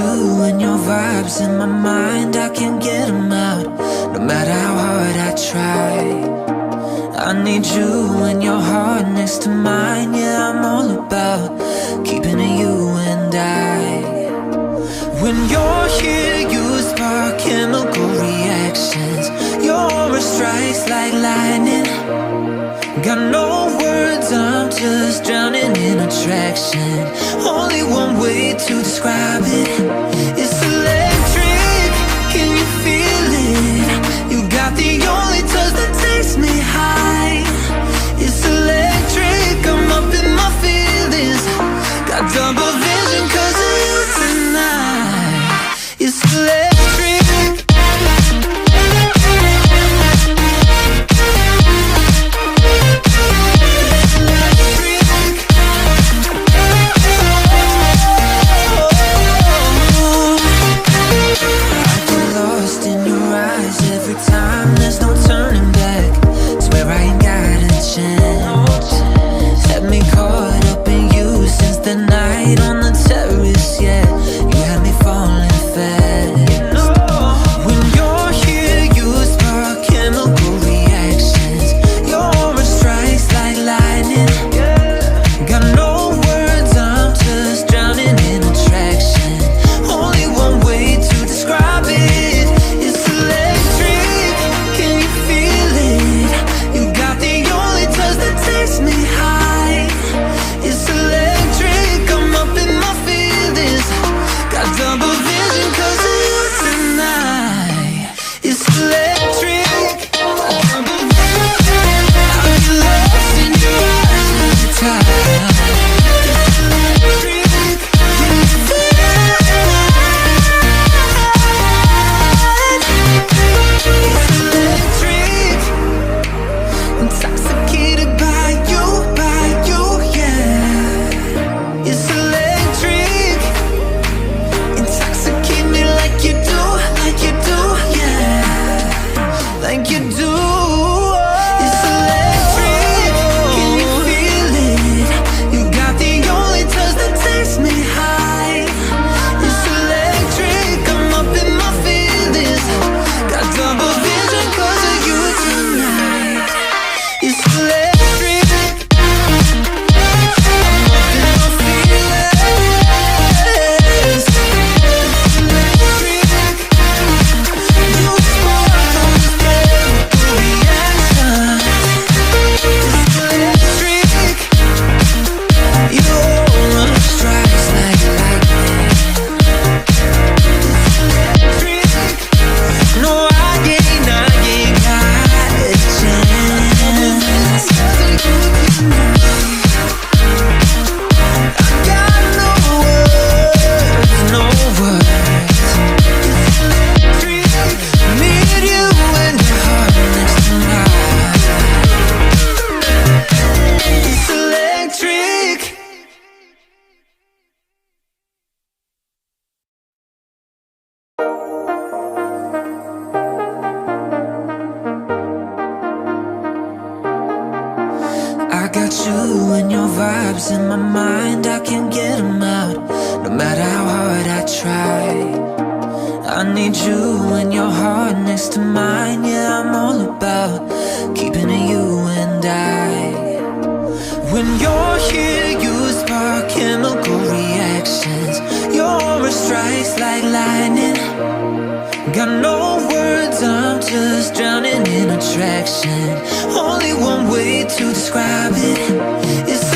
you and your vibes in my mind, I can't get them out, no matter how hard I try. I need you and your heart next to mine. Yeah, I'm all about keeping it you and I. When you're here, you spark chemical reactions. Your aura strikes like lightning. Got no words, I'm just drowning in attraction. Only one way to describe it. It's electric, can you feel it? You got the only touch that takes me high. It's electric, I'm up in my feelings. Got double vision 'cause of you tonight. It's electric. In my mind, I can't get them out, no matter how hard I try. I need you and your heart next to mine. Yeah, I'm all about keeping it you and I. When you're here, you spark chemical reactions. Your aura strikes like lightning. Got no words, I'm just drowning in attraction. Only one way to describe it. It's